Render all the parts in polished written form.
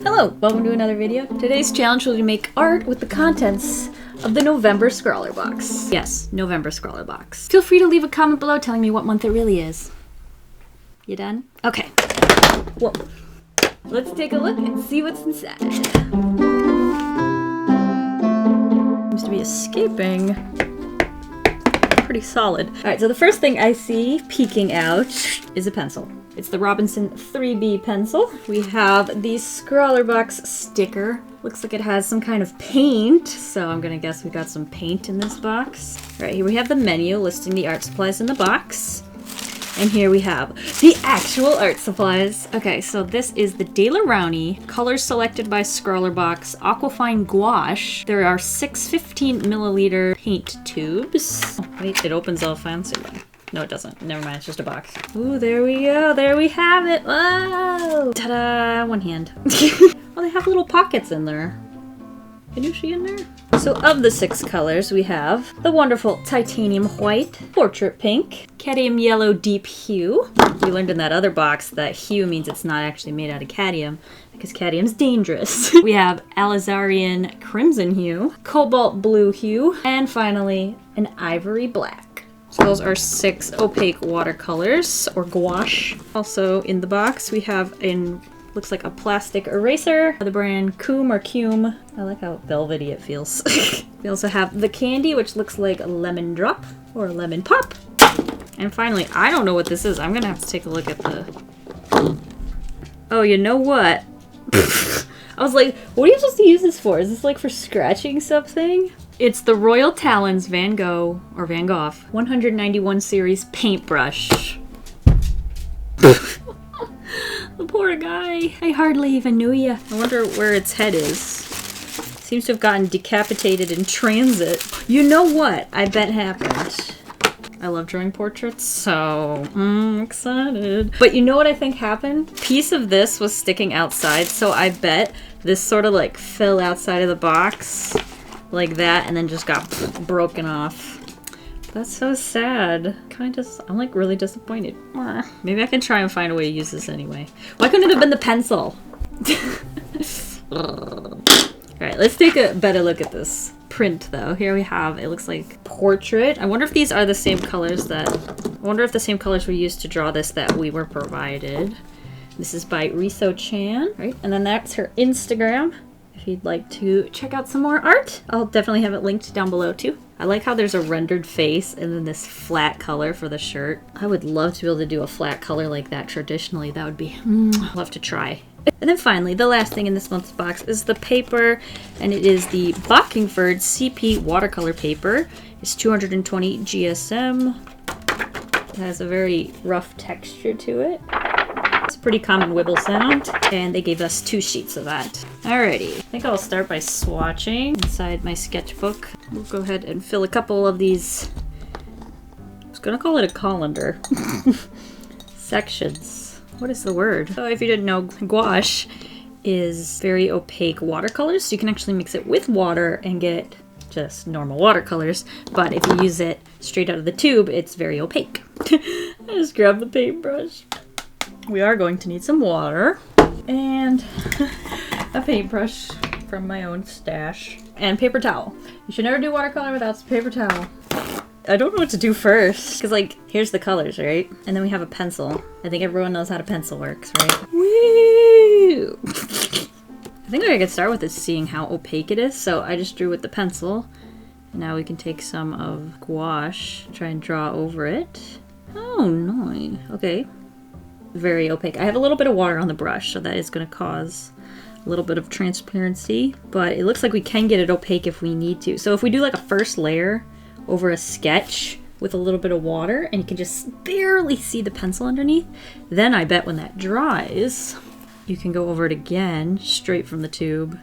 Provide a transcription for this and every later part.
Hello, welcome to another video. Today's challenge will be to make art with the contents of the November Scrawlrbox. Yes, November Scrawlrbox. Feel free to leave a comment below telling me what month it really is. You done? Okay. Well, let's take a look and see what's inside. Seems to be escaping. Pretty solid. Alright, so the first thing I see peeking out is a pencil. It's the Robinson 3B pencil. We have the Scrawlrbox sticker. Looks like it has some kind of paint, so I'm gonna guess we got some paint in this box. Right, here we have the menu listing the art supplies in the box. And here we have the actual art supplies. Okay, so this is the Rowney, colors selected by Scrawlrbox, Aquafine Gouache. There are 6 15 milliliter paint tubes. Oh, wait, it opens all fancy. No, it doesn't. Never mind, it's just a box. Ooh, there we go. There we have it. Whoa! Ta-da! One hand. Oh, they have little pockets in there. Can you see in there? So of the 6 colors, we have the wonderful titanium white, portrait pink, cadmium yellow deep hue. We learned in that other box that hue means it's not actually made out of cadmium because cadmium's dangerous. We have alizarin crimson hue, cobalt blue hue, and finally an ivory black. So those are 6 opaque watercolors, or gouache. Also in the box we have looks like a plastic eraser, the brand KUM or KUM. I like how velvety it feels. We also have the candy, which looks like a lemon drop or a lemon pop. And finally, I don't know what this is. I'm gonna have to take a look at the... Oh, you know what? I was like, what are you supposed to use this for? Is this like for scratching something? It's the Royal Talens Van Gogh, or Van Gogh, 191 series paintbrush. The poor guy. I hardly even knew ya. I wonder where its head is. Seems to have gotten decapitated in transit. You know what? I bet happened. I love drawing portraits, so I'm excited. But you know what I think happened? A piece of this was sticking outside, so I bet this sort of like fell outside of the box like that and then just got broken off. That's so sad. I'm like really disappointed. Maybe I can try and find a way to use this anyway. Why couldn't it have been the pencil? Alright, let's take a better look at this print though. Here we have, it looks like portrait. I wonder if these are the same colors were used to draw this that we were provided. This is by Riso-chan, right? And then that's her Instagram. If you'd like to check out some more art, I'll definitely have it linked down below too. I like how there's a rendered face and then this flat color for the shirt. I would love to be able to do a flat color like that traditionally. That would be, I'll have to try. And then finally, the last thing in this month's box is the paper, and it is the Bockingford CP watercolor paper. It's 220 GSM. It has a very rough texture to it. It's a pretty common wibble sound, and they gave us 2 sheets of that. Alrighty, I think I'll start by swatching inside my sketchbook. We'll go ahead and fill a couple of these, I was gonna call it a colander, sections. What is the word? So if you didn't know, gouache is very opaque watercolors, so you can actually mix it with water and get just normal watercolors, but if you use it straight out of the tube, it's very opaque. I just grabbed the paintbrush. We are going to need some water and a paintbrush from my own stash and paper towel. You should never do watercolor without some paper towel. I don't know what to do first because, like, here's the colors, right? And then we have a pencil. I think everyone knows how a pencil works, right? Woo! I think what I could start with is seeing how opaque it is. So I just drew with the pencil. Now we can take some of gouache, try and draw over it. Oh, no. Okay. Very opaque. I have a little bit of water on the brush, so that is going to cause a little bit of transparency, but it looks like we can get it opaque if we need to. So if we do like a first layer over a sketch with a little bit of water and you can just barely see the pencil underneath, then I bet when that dries, you can go over it again straight from the tube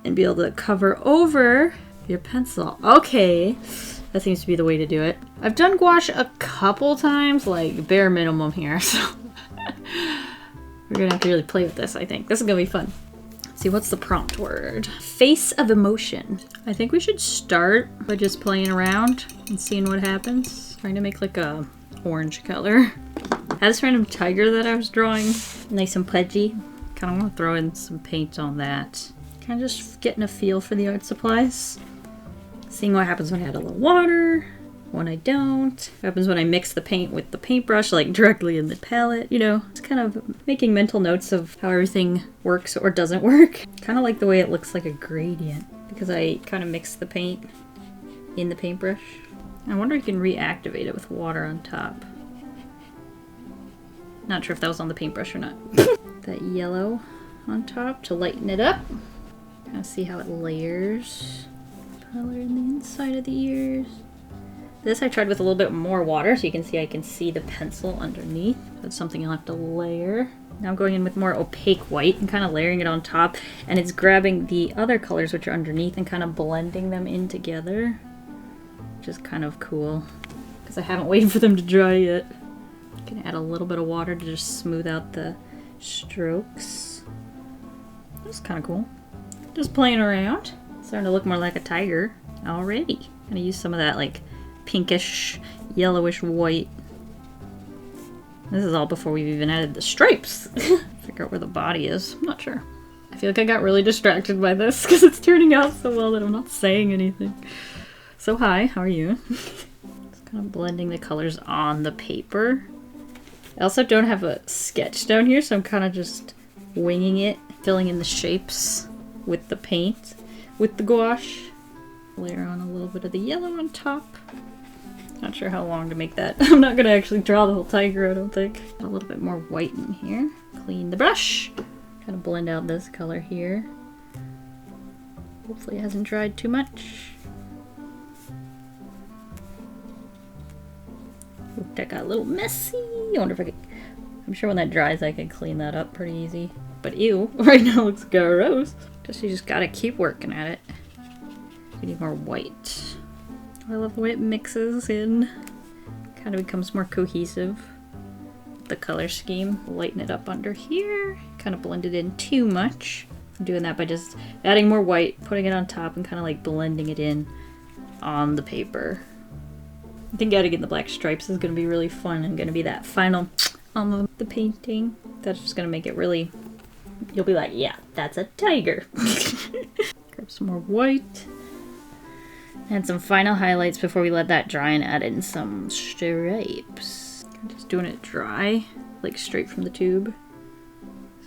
and be able to cover over your pencil. Okay. That seems to be the way to do it. I've done gouache a couple times, like bare minimum here, so we're gonna have to really play with this, I think. This is gonna be fun. Let's see, what's the prompt word? Face of emotion. I think we should start by just playing around and seeing what happens. Trying to make like a orange color. I had this random tiger that I was drawing. Nice and pudgy. kind of want to throw in some paint on that. Kind of just getting a feel for the art supplies. Seeing what happens when I add a little water, when I don't. What happens when I mix the paint with the paintbrush, like directly in the palette, you know. It's kind of making mental notes of how everything works or doesn't work. Kind of like the way it looks like a gradient, because I kind of mix the paint in the paintbrush. I wonder if you can reactivate it with water on top. Not sure if that was on the paintbrush or not. That yellow on top to lighten it up. Kind of see how it layers. Color in the inside of the ears. This I tried with a little bit more water, so you can see the pencil underneath. That's something you'll have to layer. Now I'm going in with more opaque white and kind of layering it on top, and it's grabbing the other colors which are underneath and kind of blending them in together, which is kind of cool because I haven't waited for them to dry yet. I'm gonna add a little bit of water to just smooth out the strokes. That's kind of cool. Just playing around. Starting to look more like a tiger already. Gonna use some of that like pinkish, yellowish white. This is all before we've even added the stripes. Figure out where the body is. I'm not sure. I feel like I got really distracted by this because it's turning out so well that I'm not saying anything. So hi, how are you? Just kind of blending the colors on the paper. I also don't have a sketch down here, so I'm kind of just winging it, filling in the shapes with the paint, with the gouache. Layer on a little bit of the yellow on top. Not sure how long to make that. I'm not gonna actually draw the whole tiger, I don't think. A little bit more white in here. Clean the brush. Kind of blend out this color here. Hopefully it hasn't dried too much. Oop, that got a little messy. I wonder if I could... I'm sure when that dries I can clean that up pretty easy. But ew, right now it looks gross. Guess you just gotta keep working at it. We need more white. I love the way it mixes in. Kind of becomes more cohesive. The color scheme. Lighten it up under here. Kind of blend it in too much. I'm doing that by just adding more white, putting it on top, and kind of like blending it in on the paper. I think adding in the black stripes is going to be really fun and going to be that final on the painting. That's just going to make it really... You'll be like, yeah, that's a tiger. Grab some more white. And some final highlights before we let that dry and add in some stripes. I'm just doing it dry, like straight from the tube.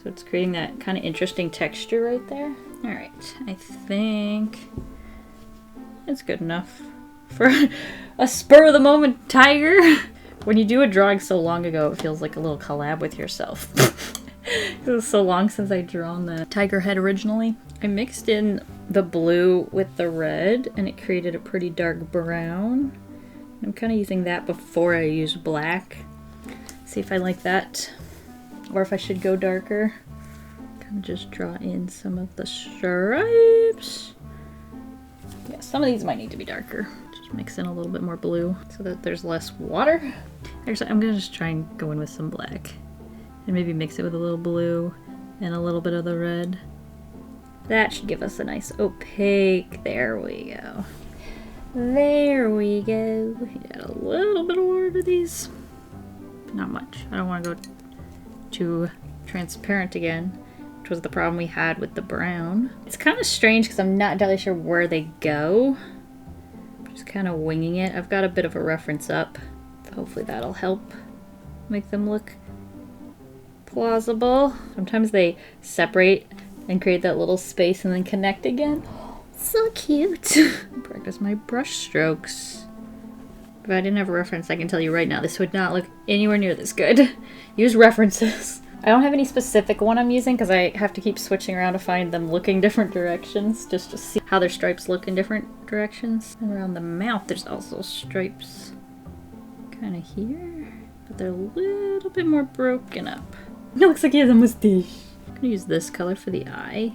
So it's creating that kind of interesting texture right there. Alright, I think it's good enough for a spur-of-the-moment tiger. When you do a drawing so long ago, it feels like a little collab with yourself. It was so long since I'd drawn the tiger head originally. I mixed in the blue with the red and it created a pretty dark brown. I'm kind of using that before I use black. See if I like that or if I should go darker. Kind of just draw in some of the stripes. Yeah, some of these might need to be darker. Just mix in a little bit more blue so that there's less water. Actually, I'm gonna just try and go in with some black and maybe mix it with a little blue and a little bit of the red. That should give us a nice opaque. There we go. There we go. Add a little bit of water to these. Not much. I don't want to go too transparent again, which was the problem we had with the brown. It's kind of strange because I'm not entirely sure where they go. I'm just kind of winging it. I've got a bit of a reference up. So hopefully that'll help make them look plausible. Sometimes they separate and create that little space and then connect again. So cute. Practice my brush strokes. If I didn't have a reference, I can tell you right now, this would not look anywhere near this good. Use references. I don't have any specific one I'm using because I have to keep switching around to find them looking different directions just to see how their stripes look in different directions. And around the mouth, there's also stripes kind of here, but they're a little bit more broken up. It looks like he has a mustache. I'm gonna use this color for the eye.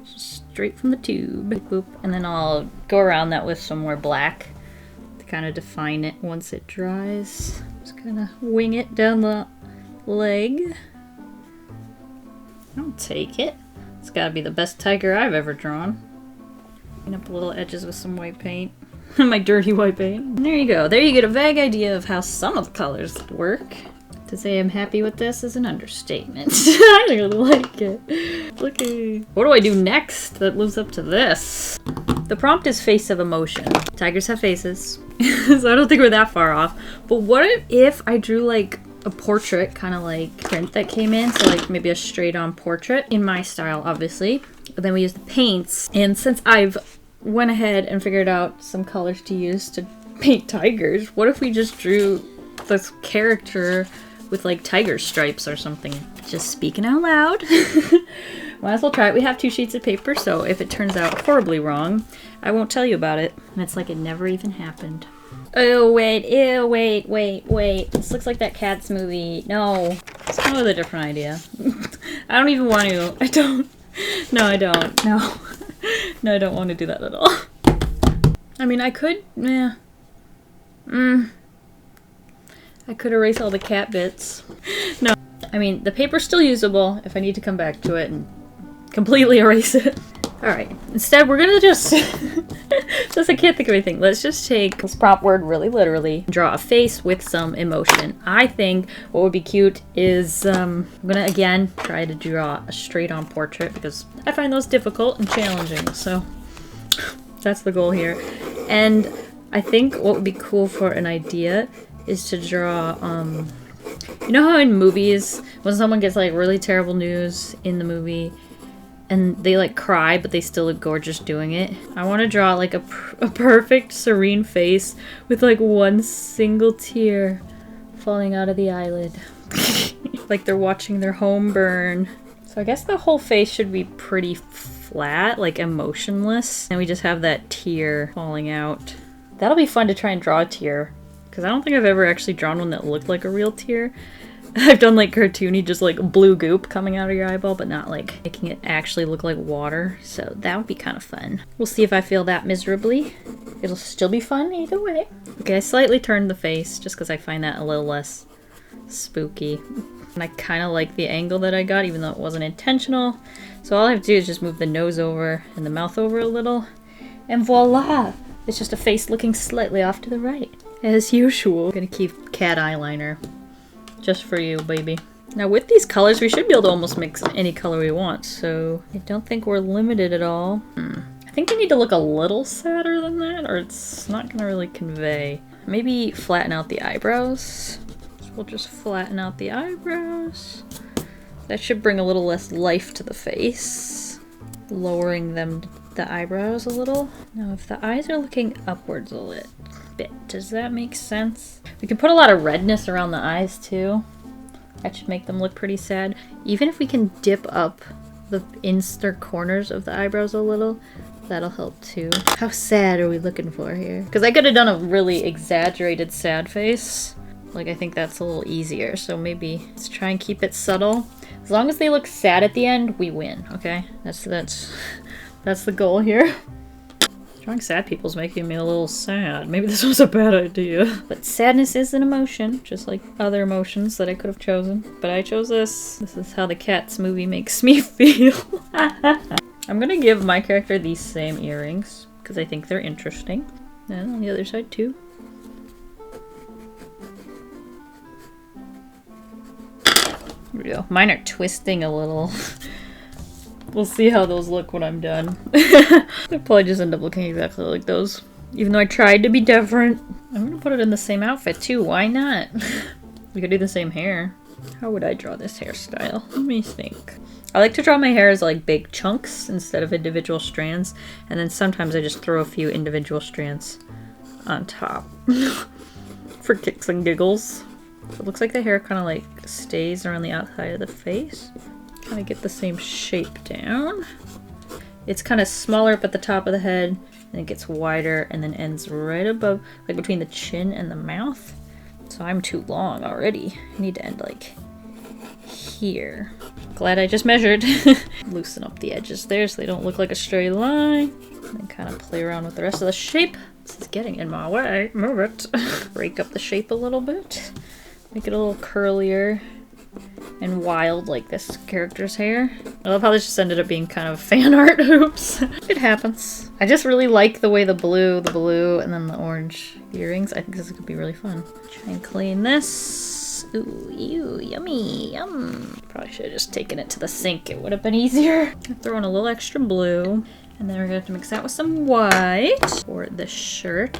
Just straight from the tube. Boop. And then I'll go around that with some more black to kind of define it once it dries. Just kind of wing it down the leg. I'll take it. It's gotta be the best tiger I've ever drawn. Clean up the little edges with some white paint. My dirty white paint. And there you go. There you get a vague idea of how some of the colors work. To say I'm happy with this is an understatement. I really like it. Okay. What do I do next that lives up to this? The prompt is face of emotion. Tigers have faces, so I don't think we're that far off. But what if I drew like a portrait, kind of like print that came in, so like maybe a straight on portrait in my style, obviously. But then we use the paints, and since I've went ahead and figured out some colors to use to paint tigers, what if we just drew this character with like tiger stripes or something? Just speaking out loud. Might as well try it. We have 2 sheets of paper, so if it turns out horribly wrong, I won't tell you about it. And it's like it never even happened. Oh, wait, ew, wait. This looks like that Cats movie. No. Let's come up with a different idea. I don't even want to. I don't. No, I don't. No. No, I don't want to do that at all. I mean, I could, I could erase all the cat bits. No. I mean, the paper's still usable if I need to come back to it and completely erase it. Alright, instead we're gonna just, I can't think of anything. Let's just take this prompt word really literally, draw a face with some emotion. I think what would be cute is, I'm gonna again try to draw a straight on portrait because I find those difficult and challenging, so that's the goal here. And I think what would be cool for an idea is to draw, you know how in movies, when someone gets like really terrible news in the movie, and they like cry, but they still look gorgeous doing it. I want to draw like a perfect serene face with like one single tear falling out of the eyelid. Like they're watching their home burn. So I guess the whole face should be pretty flat, like emotionless. And we just have that tear falling out. That'll be fun to try and draw a tear, because I don't think I've ever actually drawn one that looked like a real tear. I've done like cartoony, just like blue goop coming out of your eyeball, but not like making it actually look like water. So that would be kind of fun. We'll see if I fail that miserably. It'll still be fun either way. Okay, I slightly turned the face just because I find that a little less spooky. And I kind of like the angle that I got, even though it wasn't intentional. So all I have to do is just move the nose over and the mouth over a little. And voila! It's just a face looking slightly off to the right. As usual. I'm gonna keep cat eyeliner. Just for you, baby. Now with these colors, we should be able to almost mix any color we want, so I don't think we're limited at all. I think they need to look a little sadder than that, or it's not gonna really convey. Maybe flatten out the eyebrows. So we'll just flatten out the eyebrows. That should bring a little less life to the face. Lowering the eyebrows a little. Now if the eyes are looking upwards a little bit, does that make sense? We can put a lot of redness around the eyes too. That should make them look pretty sad. Even if we can dip up the inner corners of the eyebrows a little, that'll help too. How sad are we looking for here? Because I could have done a really exaggerated sad face. Like, I think that's a little easier, so maybe let's try and keep it subtle. As long as they look sad at the end, we win, okay? That's the goal here. Drawing sad people's making me a little sad. Maybe this was a bad idea. But sadness is an emotion, just like other emotions that I could have chosen. But I chose this. This is how the Cats movie makes me feel. I'm gonna give my character these same earrings, because I think they're interesting. And on the other side too. Here we go. Mine are twisting a little. We'll see how those look when I'm done. They'll probably just end up looking exactly like those. Even though I tried to be different. I'm gonna put it in the same outfit too, why not? We could do the same hair. How would I draw this hairstyle? Let me think. I like to draw my hair as like big chunks instead of individual strands. And then sometimes I just throw a few individual strands on top. For kicks and giggles. So it looks like the hair kind of like stays around the outside of the face. Kind of get the same shape down. It's kind of smaller up at the top of the head, and it gets wider and then ends right above, like between the chin and the mouth. So I'm too long already. I need to end like here. Glad I just measured. Loosen up the edges there so they don't look like a straight line. And then kind of play around with the rest of the shape. This is getting in my way. Move it. Break up the shape a little bit. Make it a little curlier and wild like this character's hair. I love how this just ended up being kind of fan art. Oops. It happens. I just really like the way the blue, and then the orange earrings. I think this could be really fun. Try and clean this. sauce. Ooh, ew, yummy, yum. Probably should have just taken it to the sink. It would have been easier. Throw in a little extra blue. And then we're gonna have to mix that with some white for the shirt.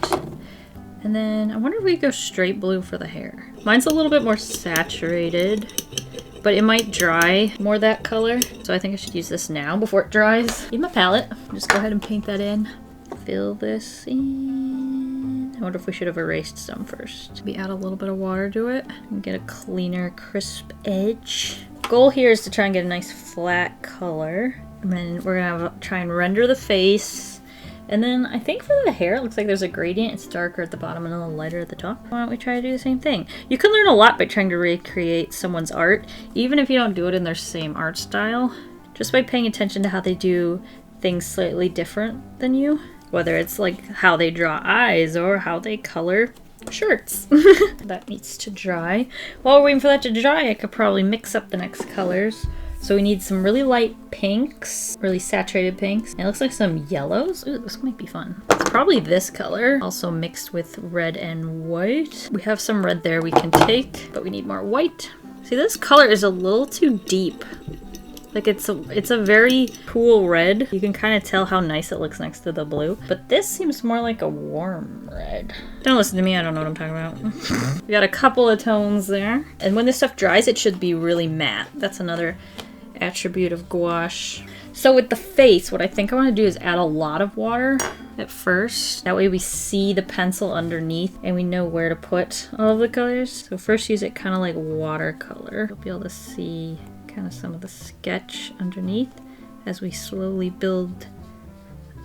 And then I wonder if we go straight blue for the hair. Mine's a little bit more saturated, but it might dry more that color. So I think I should use this now before it dries. Need my palette. Just go ahead and paint that in. Fill this in. I wonder if we should have erased some first. Maybe add a little bit of water to it and get a cleaner, crisp edge. Goal here is to try and get a nice flat color. And then we're gonna try and render the face. And then I think for the hair, it looks like there's a gradient. It's darker at the bottom and a little lighter at the top. Why don't we try to do the same thing? You can learn a lot by trying to recreate someone's art, even if you don't do it in their same art style. Just by paying attention to how they do things slightly different than you. Whether it's like how they draw eyes or how they color shirts. That needs to dry. While we're waiting for that to dry, I could probably mix up the next colors. So we need some really light pinks, really saturated pinks. And it looks like some yellows. Ooh, this might be fun. It's probably this color, also mixed with red and white. We have some red there we can take, but we need more white. See, this color is a little too deep. Like it's a very cool red. You can kind of tell how nice it looks next to the blue. But this seems more like a warm red. Don't listen to me, I don't know what I'm talking about. We got a couple of tones there. And when this stuff dries, it should be really matte. That's another attribute of gouache. So with the face, what I think I want to do is add a lot of water at first. That way we see the pencil underneath and we know where to put all of the colors. So first use it kind of like watercolor. You'll be able to see kind of some of the sketch underneath as we slowly build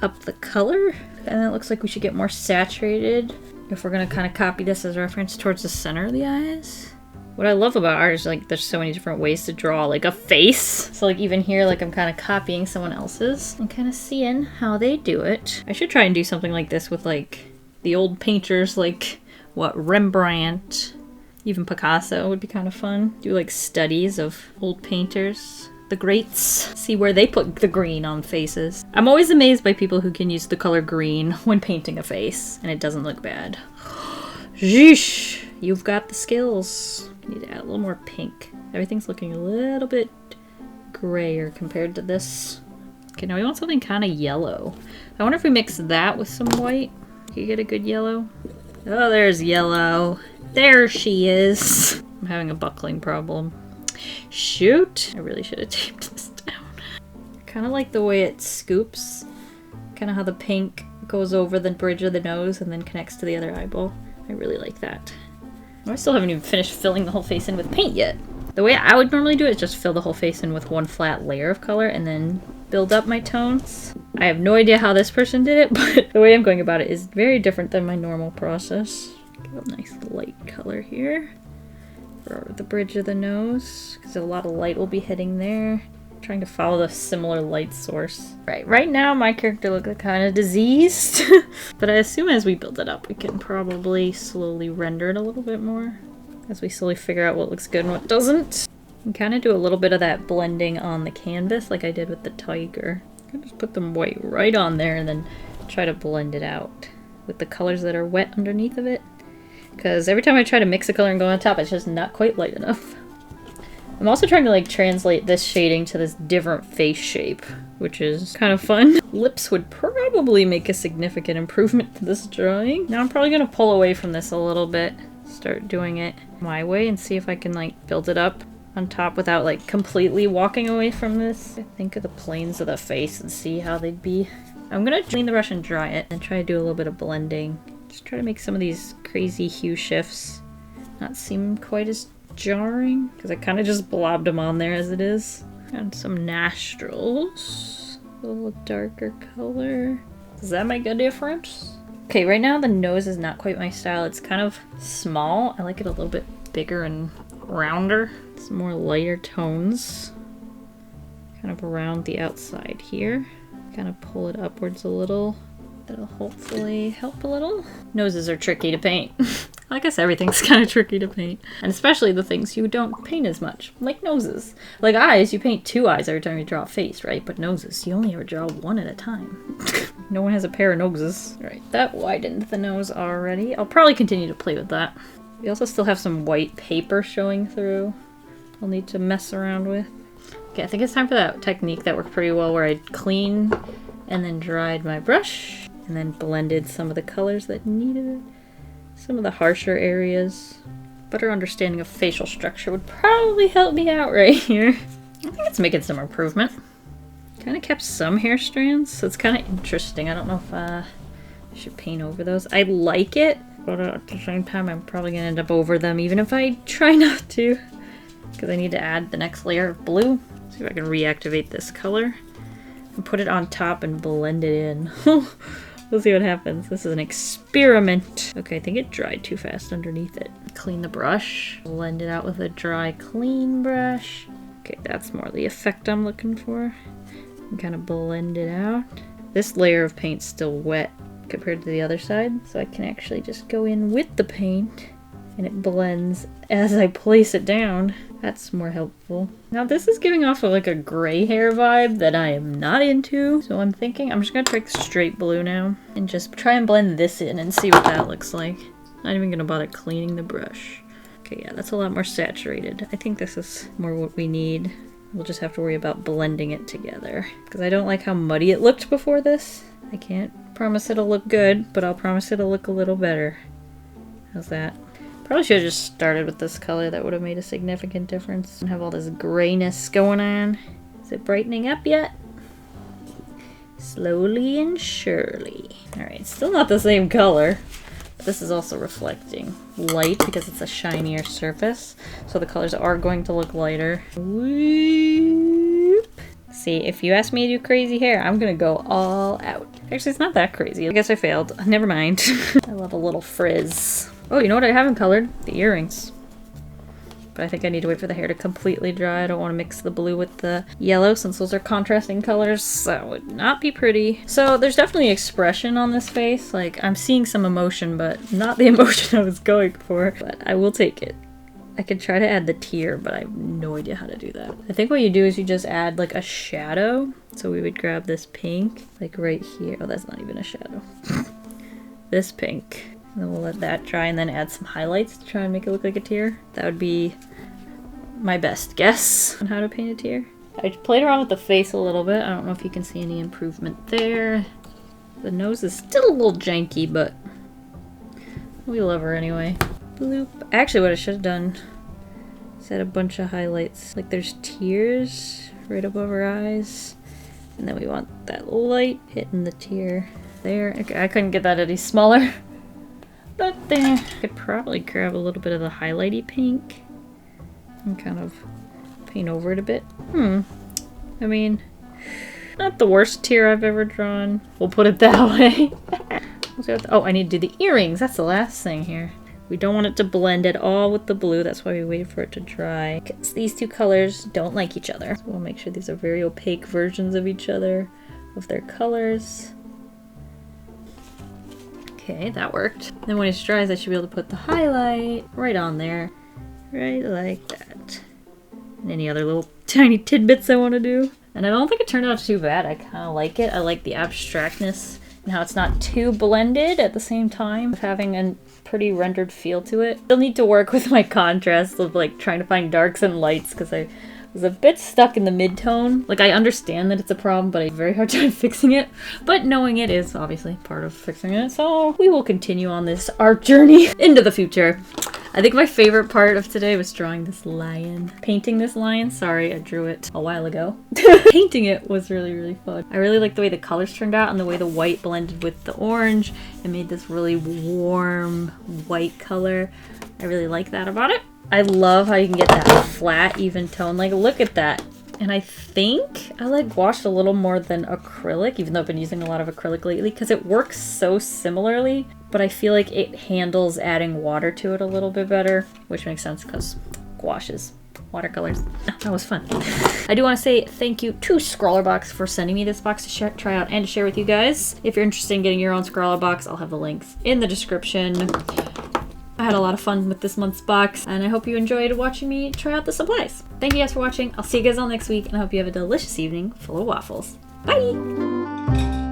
up the color. And it looks like we should get more saturated if we're going to kind of copy this as a reference towards the center of the eyes. What I love about art is like there's so many different ways to draw like a face. So like even here, like I'm kind of copying someone else's and kind of seeing how they do it. I should try and do something like this with like the old painters, like what, Rembrandt, even Picasso would be kind of fun. Do like studies of old painters, the greats, see where they put the green on faces. I'm always amazed by people who can use the color green when painting a face and it doesn't look bad. Sheesh, you've got the skills. Need to add a little more pink. Everything's looking a little bit grayer compared to this. Okay, now we want something kind of yellow. I wonder if we mix that with some white. Can you get a good yellow? Oh, there's yellow. There she is. I'm having a buckling problem. Shoot. I really should have taped this down. Kind of like the way it scoops. Kind of how the pink goes over the bridge of the nose and then connects to the other eyeball. I really like that. I still haven't even finished filling the whole face in with paint yet. The way I would normally do it is just fill the whole face in with one flat layer of color and then build up my tones. I have no idea how this person did it, but the way I'm going about it is very different than my normal process. Give a nice light color here for the bridge of the nose, because a lot of light will be hitting there. Trying to follow the similar light source. Right now my character looks kind of diseased, but I assume as we build it up we can probably slowly render it a little bit more as we slowly figure out what looks good and what doesn't. And kind of do a little bit of that blending on the canvas like I did with the tiger. I just put them white right on there and then try to blend it out with the colors that are wet underneath of it. Because every time I try to mix a color and go on top, it's just not quite light enough. I'm also trying to like translate this shading to this different face shape, which is kind of fun. Lips would probably make a significant improvement to this drawing. Now I'm probably going to pull away from this a little bit, start doing it my way and see if I can like build it up on top without like completely walking away from this. Think of the planes of the face and see how they'd be. I'm going to clean the brush and dry it and try to do a little bit of blending. Just try to make some of these crazy hue shifts not seem quite as jarring, because I kind of just blobbed them on there as it is. And some nostrils, a little darker color. Does that make a difference? Okay, right now the nose is not quite my style. It's kind of small. I like it a little bit bigger and rounder. Some more lighter tones kind of around the outside here. Kind of pull it upwards a little. That'll hopefully help a little. Noses are tricky to paint. I guess everything's kind of tricky to paint. And especially the things you don't paint as much, like noses. Like eyes, you paint 2 eyes every time you draw a face, right? But noses, you only ever draw 1 at a time. No one has a pair of noses. All right, that widened the nose already. I'll probably continue to play with that. We also still have some white paper showing through I'll need to mess around with. Okay, I think it's time for that technique that worked pretty well where I cleaned and then dried my brush and then blended some of the colors that needed it. Some of the harsher areas. Better understanding of facial structure would probably help me out right here. I think it's making some improvement. Kind of kept some hair strands, so it's kind of interesting. I don't know if I should paint over those. I like it, but at the same time I'm probably gonna end up over them even if I try not to. Because I need to add the next layer of blue. See if I can reactivate this color and put it on top and blend it in. We'll see what happens. This is an experiment. Okay, I think it dried too fast underneath it. Clean the brush, blend it out with a dry, clean brush. Okay, that's more the effect I'm looking for. And kind of blend it out. This layer of paint's still wet compared to the other side, so I can actually just go in with the paint and it blends as I place it down. That's more helpful. Now this is giving off like a gray hair vibe that I am not into. So I'm thinking I'm just gonna take straight blue now and just try and blend this in and see what that looks like. Not even gonna bother cleaning the brush. Okay, yeah, that's a lot more saturated. I think this is more what we need. We'll just have to worry about blending it together. Because I don't like how muddy it looked before this. I can't promise it'll look good, but I'll promise it'll look a little better. How's that? Probably should have just started with this color. That would have made a significant difference. And have all this grayness going on. Is it brightening up yet? Slowly and surely. Alright, still not the same color. But this is also reflecting light because it's a shinier surface. So the colors are going to look lighter. Whoop. See, if you ask me to do crazy hair, I'm gonna go all out. Actually, it's not that crazy. I guess I failed. Never mind. I love a little frizz. Oh, you know what I haven't colored? The earrings. But I think I need to wait for the hair to completely dry. I don't want to mix the blue with the yellow since those are contrasting colors. That would not be pretty. So there's definitely expression on this face. Like, I'm seeing some emotion, but not the emotion I was going for. But I will take it. I could try to add the tear, but I have no idea how to do that. I think what you do is you just add like a shadow. So we would grab this pink, like right here. Oh, that's not even a shadow. This pink. And then we'll let that dry and then add some highlights to try and make it look like a tear. That would be my best guess on how to paint a tear. I played around with the face a little bit. I don't know if you can see any improvement there. The nose is still a little janky, but we love her anyway. Bloop. Actually, what I should have done is add a bunch of highlights. Like there's tears right above her eyes. And then we want that light hitting the tear there. Okay, I couldn't get that any smaller. But there. I could probably grab a little bit of the highlighty pink and kind of paint over it a bit. I mean, not the worst tear I've ever drawn. We'll put it that way. Oh, I need to do the earrings. That's the last thing here. We don't want it to blend at all with the blue. That's why we wait for it to dry. Because these two colors don't like each other. So we'll make sure these are very opaque versions of each other, of their colors. Okay, that worked. Then when it dries, I should be able to put the highlight right on there. Right like that. And any other little tiny tidbits I want to do. And I don't think it turned out too bad. I kind of like it. I like the abstractness and how it's not too blended at the same time, with having a pretty rendered feel to it. Still need to work with my contrast of like trying to find darks and lights because I was a bit stuck in the mid-tone. Like, I understand that it's a problem, but I have a very hard time fixing it. But knowing it is obviously part of fixing it, so we will continue on this art journey into the future. I think my favorite part of today was drawing this lion. Painting this lion. Sorry, I drew it a while ago. Painting it was really, really fun. I really like the way the colors turned out and the way the white blended with the orange. It made this really warm white color. I really like that about it. I love how you can get that flat, even tone. Like, look at that. And I think I like gouache a little more than acrylic, even though I've been using a lot of acrylic lately, because it works so similarly, but I feel like it handles adding water to it a little bit better, which makes sense because gouache is watercolors. That was fun. I do want to say thank you to Scrawlrbox for sending me this box to try out and to share with you guys. If you're interested in getting your own Scrawlrbox, I'll have the links in the description. I had a lot of fun with this month's box, and I hope you enjoyed watching me try out the supplies. Thank you guys for watching. I'll see you guys all next week, and I hope you have a delicious evening full of waffles. Bye!